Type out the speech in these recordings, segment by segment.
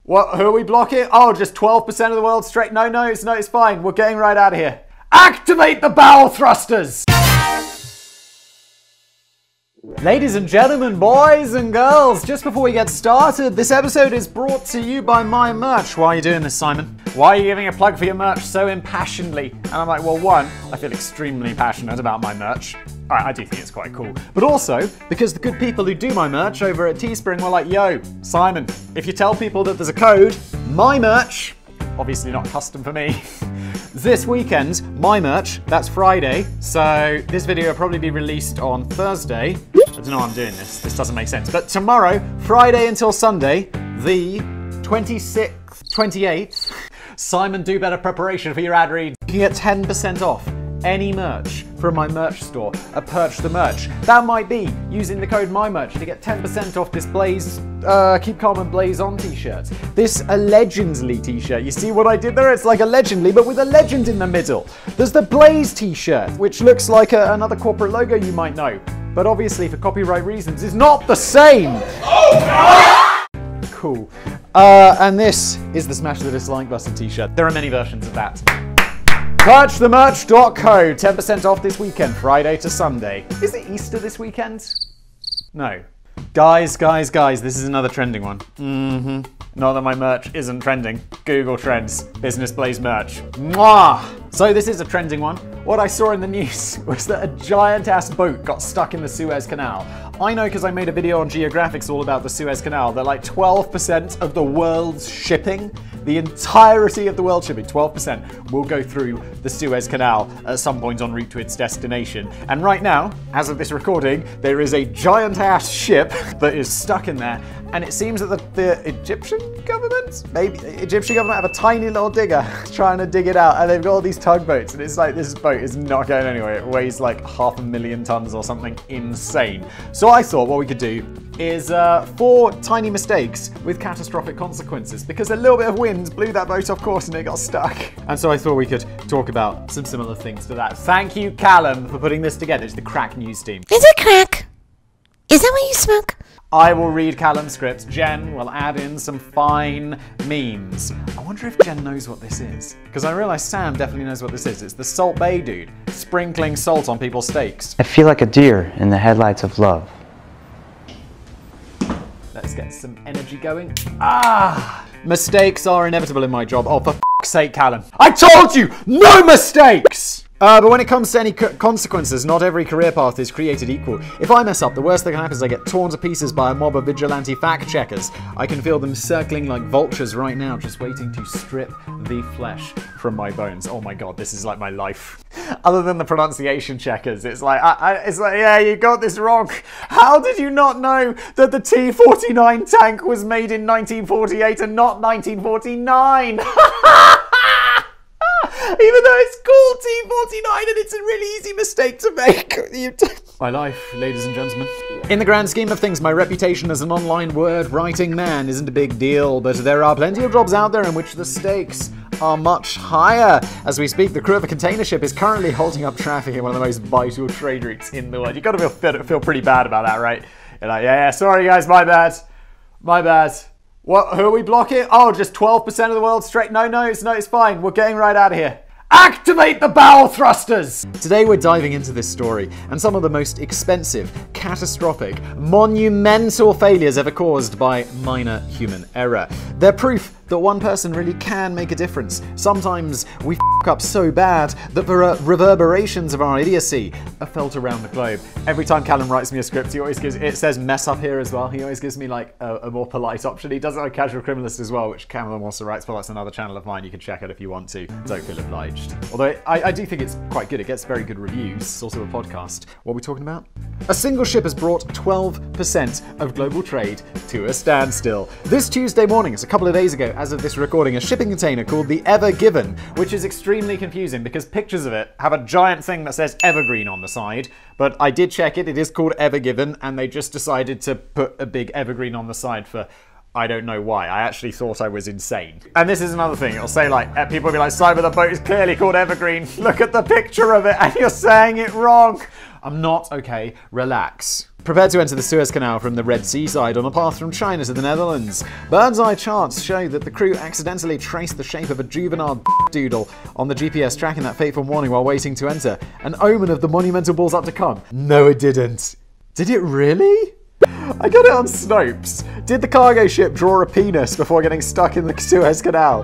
What? Who are we blocking? Oh, just 12% of the world straight. No, it's fine. We're getting right out of here. Activate the bowel thrusters! Ladies and gentlemen, boys and girls, just before we get started, this episode is brought to you by my merch. Why are you doing this, Simon? Why are you giving a plug for your merch so impassionedly? And I'm like, well, one, I feel extremely passionate about my merch. I do think it's quite cool. But also, because the good people who do my merch over at Teespring were like, yo, Simon, if you tell people that there's a code, my merch, obviously not custom for me, this weekend, my merch, that's Friday, so this video will probably be released on Thursday. I don't know why I'm doing this. This doesn't make sense. But tomorrow, Friday until Sunday, the 26th, 28th, Simon Do Better preparation for your ad read. You can get 10% off any merch from my merch store at Perch the Merch. That might be using the code MyMerch to get 10% off this Blaze, Keep Calm and Blaze On t-shirt. This Allegedly t-shirt. You see what I did there? It's like Allegedly, but with a legend in the middle. There's the Blaze t-shirt, which looks like another corporate logo you might know. But obviously, for copyright reasons, it's not the same. Cool. And this is the Smash the Dislike Button t-shirt. There are many versions of that. PerchTheMerch.co, 10% off this weekend, Friday to Sunday. Is it Easter this weekend? No. Guys, this is another trending one. Not that my merch isn't trending. Google Trends, Business Blaze merch. Mwah! So this is a trending one. What I saw in the news was that a giant-ass boat got stuck in the Suez Canal. I know because I made a video on Geographics all about the Suez Canal that like 12% of the world's shipping, the entirety of the world's shipping, 12% will go through the Suez Canal at some point en route to its destination. And right now, as of this recording, there is a giant-ass ship that is stuck in there. And it seems that the Egyptian government, have a tiny little digger trying to dig it out, and they've got all these tugboats, and it's like this boat is not going anywhere. It weighs like 500,000 tons or something insane. So I thought what we could do is 4 tiny mistakes with catastrophic consequences, because a little bit of wind blew that boat off course and it got stuck. And so I thought we could talk about some similar things to that. Thank you, Callum, for putting this together. It's the Crack News team. Is it crack? Is that what you smoke? I will read Callum's scripts. Jen will add in some fine memes. I wonder if Jen knows what this is. Because I realise Sam definitely knows what this is. It's the Salt Bay dude, sprinkling salt on people's steaks. I feel like a deer in the headlights of love. Let's get some energy going. Mistakes are inevitable in my job. Oh, for f***'s sake, Callum. I told you, no mistakes! But when it comes to any consequences, not every career path is created equal. If I mess up, the worst that can happen is I get torn to pieces by a mob of vigilante fact-checkers. I can feel them circling like vultures right now, just waiting to strip the flesh from my bones. Oh my god, this is like my life. Other than the pronunciation checkers, it's like, yeah, you got this wrong. How did you not know that the T-49 tank was made in 1948 and not 1949? Even though it's called T-49 and it's a really easy mistake to make. My life, ladies and gentlemen. In the grand scheme of things, my reputation as an online word-writing man isn't a big deal, but there are plenty of jobs out there in which the stakes are much higher. As we speak, the crew of a container ship is currently holding up traffic in one of the most vital trade routes in the world. You've got to feel pretty bad about that, right? You're like, yeah, sorry guys, my bad. What? Who are we blocking? Oh, just 12% of the world straight. No, it's fine. We're getting right out of here. Activate the bowel thrusters! Today we're diving into this story and some of the most expensive, catastrophic, monumental failures ever caused by minor human error. They're proof that one person really can make a difference. Sometimes we f*** up so bad that the reverberations of our idiocy are felt around the globe. Every time Callum writes me a script, he always gives, it says mess up here as well. He always gives me like a more polite option. He does it on Casual Criminalist as well, which Callum also writes, but that's another channel of mine. You can check out if you want to. Don't feel obliged. Although I do think it's quite good. It gets very good reviews. It's also a podcast. What are we talking about? A single ship has brought 12% of global trade to a standstill. This Tuesday morning, it's a couple of days ago, as of this recording, a shipping container called the Ever Given, which is extremely confusing because pictures of it have a giant thing that says Evergreen on the side, but I did check it, it is called Ever Given, and they just decided to put a big evergreen on the side for I don't know why. I actually thought I was insane. And this is another thing. It'll say like, people will be like, Simon, the boat is clearly called Evergreen. Look at the picture of it and you're saying it wrong. I'm not okay. Relax. prepared to enter the Suez Canal from the Red Sea side on a path from China to the Netherlands. Bird's eye charts show that the crew accidentally traced the shape of a juvenile doodle on the GPS tracking that fateful morning while waiting to enter, an omen of the monumental balls up to come. No, it didn't. Did it really? I got it on Snopes. Did the cargo ship draw a penis before getting stuck in the Suez Canal?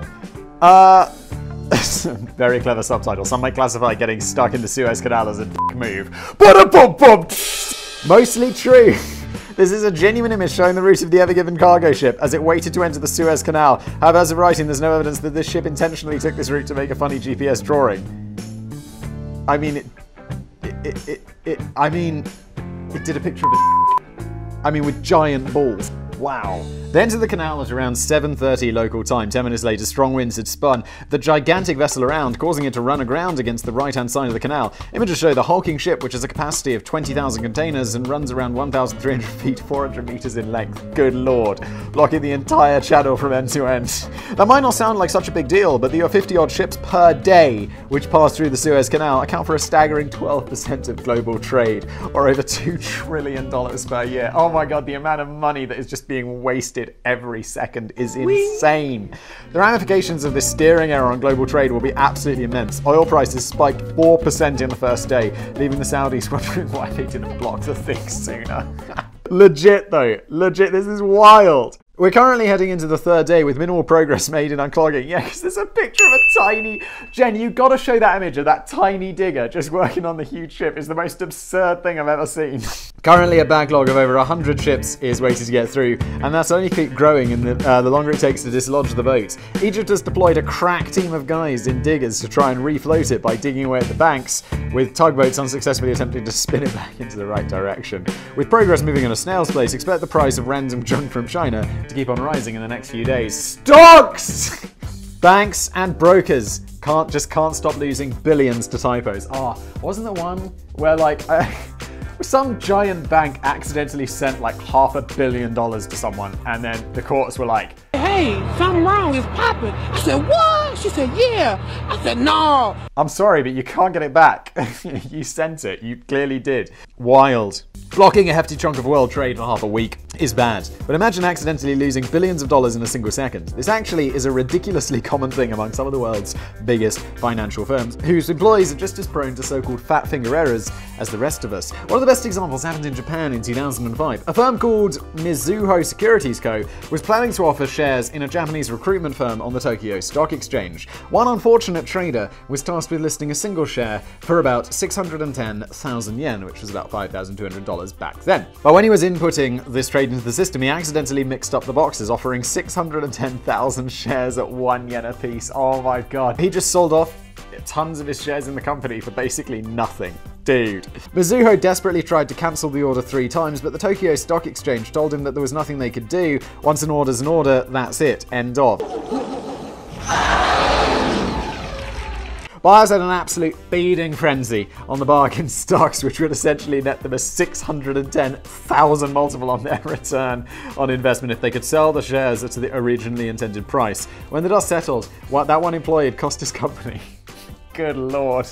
Very clever subtitle. Some might classify getting stuck in the Suez Canal as a move. Mostly true. This is a genuine image showing the route of the Ever Given cargo ship as it waited to enter the Suez Canal. However, as of writing, there's no evidence that this ship intentionally took this route to make a funny GPS drawing. I mean, it did a picture of it. With giant balls. Wow. They entered the canal at around 7:30 local time. 10 minutes later, strong winds had spun the gigantic vessel around, causing it to run aground against the right-hand side of the canal. Images show the hulking ship, which has a capacity of 20,000 containers and runs around 1,300 feet, 400 meters in length. Good lord. Blocking the entire channel from end to end. That might not sound like such a big deal, but the 50-odd ships per day which pass through the Suez Canal account for a staggering 12% of global trade, or over $2 trillion per year. Oh my god, the amount of money that is just being wasted every second is insane. The ramifications of this steering error on global trade will be absolutely immense. Oil prices spiked 4% in the first day, leaving the Saudis wondering why they didn't block the thing sooner. Legit though, legit, this is wild. We're currently heading into the third day with minimal progress made in unclogging. Yeah, because there's a picture of a tiny... Jen, you gotta show that image of that tiny digger just working on the huge ship. It's the most absurd thing I've ever seen. Currently a backlog of over 100 ships is waiting to get through, and that's only keep growing in the longer it takes to dislodge the boat. Egypt has deployed a crack team of guys in diggers to try and refloat it by digging away at the banks, with tugboats unsuccessfully attempting to spin it back into the right direction. With progress moving at a snail's pace, expect the price of random junk from China to keep on rising in the next few days. Stocks! Banks and brokers can't stop losing billions to typos. Wasn't there one where some giant bank accidentally sent $500 million to someone, and then the courts were like, "Hey, something wrong, it's popping." I said, "What?" She said, "Yeah." I said, "No." I'm sorry, but you can't get it back. You sent it. You clearly did. Wild. Blocking a hefty chunk of world trade for half a week is bad, but imagine accidentally losing billions of dollars in a single second. This actually is a ridiculously common thing among some of the world's biggest financial firms, whose employees are just as prone to so-called fat finger errors as the rest of us. One of the best examples happened in Japan in 2005. A firm called Mizuho Securities Co. was planning to offer shares in a Japanese recruitment firm on the Tokyo Stock Exchange. One unfortunate trader was tasked with listing a single share for about 610,000 yen, which was about $5,200 back then. But when he was inputting this trade into the system, he accidentally mixed up the boxes, offering 610,000 shares at 1 yen a piece. Oh my god. He just sold off tons of his shares in the company for basically nothing. Dude. Mizuho desperately tried to cancel the order 3 times, but the Tokyo Stock Exchange told him that there was nothing they could do. Once an order's an order, that's it. End of. Buyers had an absolute feeding frenzy on the bargain stocks, which would essentially net them a 610,000 multiple on their return on investment if they could sell the shares at the originally intended price. When the dust settled, that one employee had cost his company, good lord,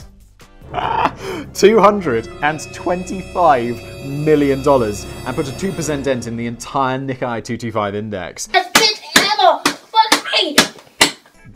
$225 million and put a 2% dent in the entire Nikkei 225 index.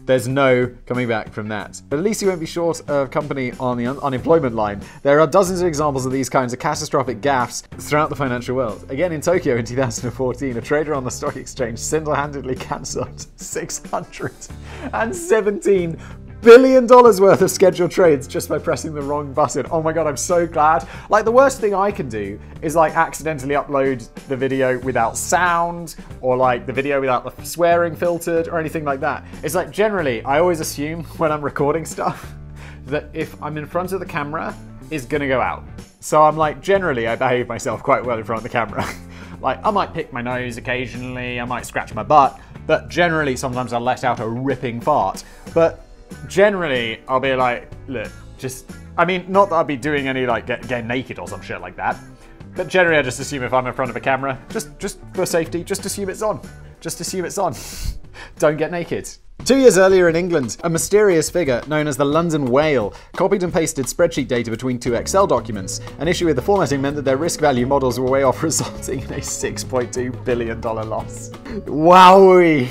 There's no coming back from that. But at least you won't be short of company on the unemployment line. There are dozens of examples of these kinds of catastrophic gaffes throughout the financial world. Again, in Tokyo in 2014, a trader on the stock exchange single-handedly cancelled $617 billion worth of scheduled trades just by pressing the wrong button. Oh my god, I'm so glad. The worst thing I can do is accidentally upload the video without sound, or the video without the swearing filtered or anything like that. It's generally, I always assume when I'm recording stuff that if I'm in front of the camera, it's gonna go out. So I'm generally I behave myself quite well in front of the camera. I might pick my nose occasionally, I might scratch my butt, but generally sometimes I'll let out a ripping fart. But generally, I'll be look, not that I'll be doing any, getting naked or some shit like that, but generally I just assume if I'm in front of a camera, just for safety, just assume it's on. Just assume it's on. Don't get naked. 2 years earlier in England, a mysterious figure known as the London Whale copied and pasted spreadsheet data between 2 Excel documents. An issue with the formatting meant that their risk value models were way off, resulting in a $6.2 billion loss. Wowee!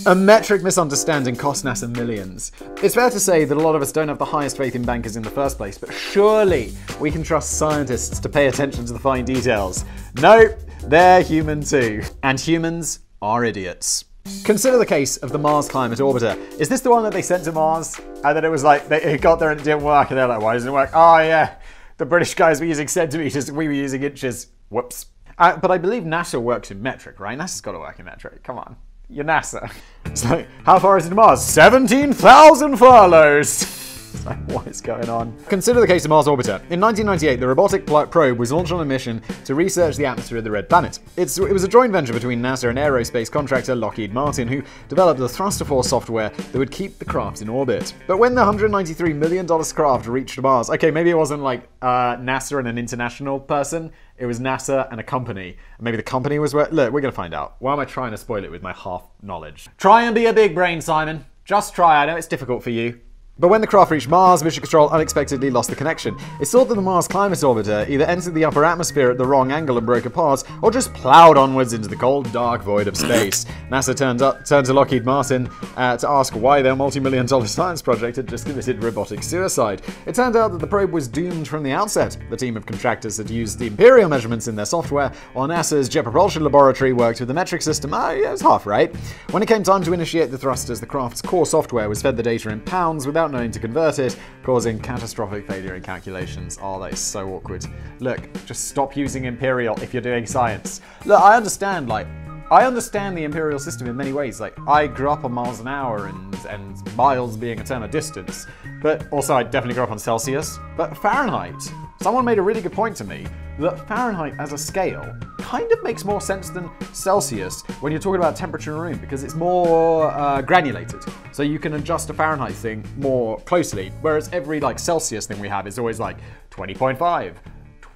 A metric misunderstanding cost NASA millions. It's fair to say that a lot of us don't have the highest faith in bankers in the first place, but surely we can trust scientists to pay attention to the fine details. Nope, they're human too. And humans are idiots. Consider the case of the Mars Climate Orbiter. Is this the one that they sent to Mars? And then it was like, it got there and it didn't work, and they're like, why doesn't it work? Oh yeah, the British guys were using centimeters, we were using inches. Whoops. But I believe NASA works in metric, right? NASA's got to work in metric, come on. You're NASA. It's like, how far is it to Mars? 17,000 furlongs! It's like, what is going on? Consider the case of Mars Orbiter. In 1998, the robotic probe was launched on a mission to research the atmosphere of the Red Planet. It was a joint venture between NASA and aerospace contractor Lockheed Martin, who developed the thruster force software that would keep the craft in orbit. But when the $193 million craft reached Mars, okay, maybe it wasn't like NASA and an international person. It was NASA and a company. And maybe the company was where... Look, we're going to find out. Why am I trying to spoil it with my half knowledge? Try and be a big brain, Simon. Just try. I know it's difficult for you. But when the craft reached Mars, Mission Control unexpectedly lost the connection. It's thought that the Mars Climate Orbiter either entered the upper atmosphere at the wrong angle and broke apart, or just plowed onwards into the cold, dark void of space. NASA turned to Lockheed Martin to ask why their multi-million-dollar science project had just committed robotic suicide. It turned out that the probe was doomed from the outset. The team of contractors had used the imperial measurements in their software, while NASA's Jet Propulsion Laboratory worked with the metric system. Yeah, it was half right. When it came time to initiate the thrusters, the craft's core software was fed the data in pounds without knowing to convert it, causing catastrophic failure in calculations. Oh, that is so awkward. Look, just stop using imperial if you're doing science. Look, I understand the imperial system in many ways. Like, I grew up on miles an hour and miles being a term of distance. But also, I definitely grew up on Celsius. But Fahrenheit, someone made a really good point to me that Fahrenheit as a scale kind of makes more sense than Celsius when you're talking about temperature in a room, because it's more granulated. So you can adjust a Fahrenheit thing more closely, whereas every like Celsius thing we have is always like 20.5,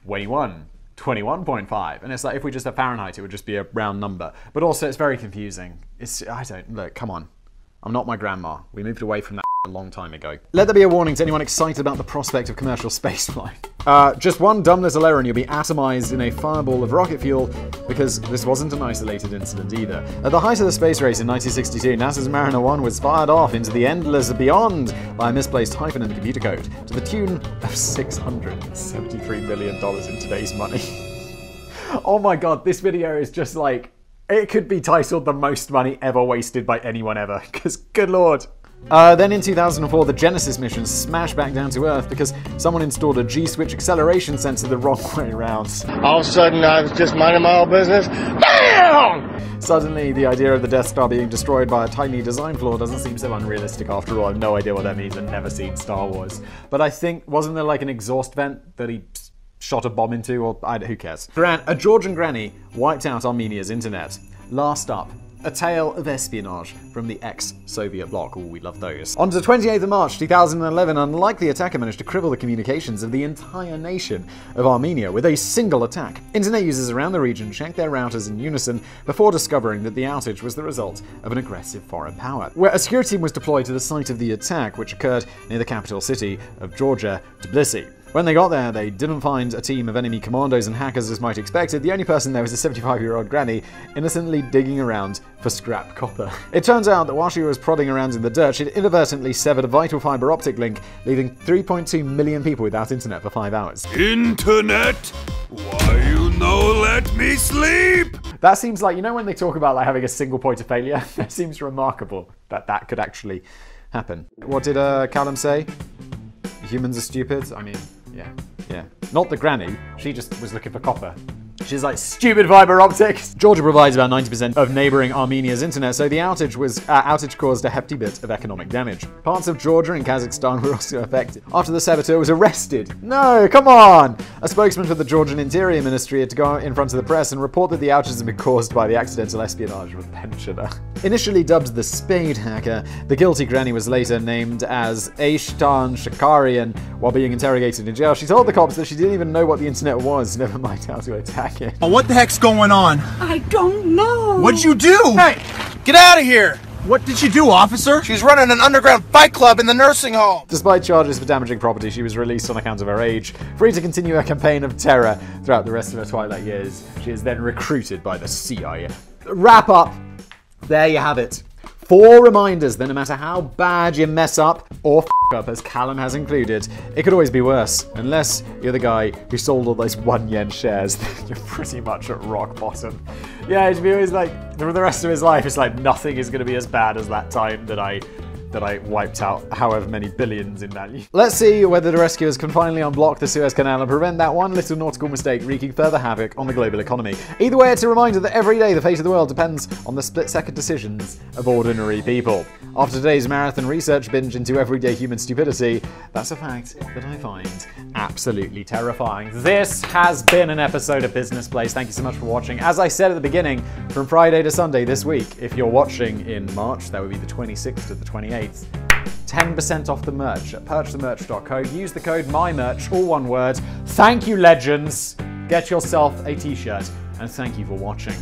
21, 21.5, and it's like if we just have Fahrenheit, it would just be a round number. But also, it's very confusing. Look, come on. I'm not my grandma. We moved away from that a long time ago. Let there be a warning to anyone excited about the prospect of commercial spaceflight. Just one dumb little error and you'll be atomized in a fireball of rocket fuel, because this wasn't an isolated incident either. At the height of the space race in 1962, NASA's Mariner 1 was fired off into the endless beyond by a misplaced hyphen in the computer code, to the tune of $673 million in today's money. Oh my god, this video is just like, it could be titled the most money ever wasted by anyone ever, because good lord. Then in 2004, the Genesis mission smashed back down to Earth because someone installed a G-switch acceleration sensor the wrong way around. All of a sudden, I was just minding my own business. BAM! Suddenly, the idea of the Death Star being destroyed by a tiny design flaw doesn't seem so unrealistic after all. I have no idea what that means. I've never seen Star Wars. But I think, wasn't there like an exhaust vent that he shot a bomb into? Or who cares? A Georgian granny wiped out Armenia's internet. Last up, a tale of espionage from the ex-Soviet bloc. Ooh, we love those. On to the 28th of March 2011, an unlikely attacker managed to cripple the communications of the entire nation of Armenia with a single attack. Internet users around the region checked their routers in unison before discovering that the outage was the result of an aggressive foreign power. Where a security team was deployed to the site of the attack, which occurred near the capital city of Georgia, Tbilisi. When they got there, they didn't find a team of enemy commandos and hackers as might expected. The only person there was a 75-year-old granny innocently digging around for scrap copper. It turns out that while she was prodding around in the dirt, she'd inadvertently severed a vital fiber optic link, leaving 3.2 million people without internet for 5 hours. Internet? Why you no let me sleep? That seems like, you know when they talk about like having a single point of failure? That seems remarkable that that could actually happen. What did Callum say? Humans are stupid? I mean, yeah. Not the granny. She just was looking for copper. She's like, stupid fiber optics! Georgia provides about 90% of neighboring Armenia's internet, so the outage caused a hefty bit of economic damage. Parts of Georgia and Kazakhstan were also affected. After the saboteur was arrested. No, come on! A spokesman for the Georgian Interior Ministry had to go in front of the press and report that the outage had been caused by the accidental espionage of a pensioner. Initially dubbed the Spade Hacker, the guilty granny was later named as Aishtan Shakarian. While being interrogated in jail, she told the cops that she didn't even know what the internet was, never mind how to attack it. What the heck's going on? I don't know. What'd you do? Hey, get out of here! What did she do, officer? She's running an underground fight club in the nursing home. Despite charges for damaging property, she was released on account of her age, free to continue her campaign of terror throughout the rest of her twilight years. She is then recruited by the CIA. Wrap up. There you have it. 4 reminders that no matter how bad you mess up, or f*** up as Callum has included, it could always be worse. Unless you're the guy who sold all those 1 yen shares, you're pretty much at rock bottom. Yeah, it'd be always like, for the rest of his life, it's like nothing is going to be as bad as that time that I wiped out however many billions in value. Let's see whether the rescuers can finally unblock the Suez Canal and prevent that one little nautical mistake wreaking further havoc on the global economy. Either way, it's a reminder that every day the fate of the world depends on the split-second decisions of ordinary people. After today's marathon research binge into everyday human stupidity, that's a fact that I find absolutely terrifying. This has been an episode of Business Place. Thank you so much for watching. As I said at the beginning, from Friday to Sunday this week, if you're watching in March, that would be the 26th to the 28th, 10% off the merch at purchasethemerch.co. Use the code MyMerch, all one word. Thank you, legends. Get yourself a t-shirt, and thank you for watching.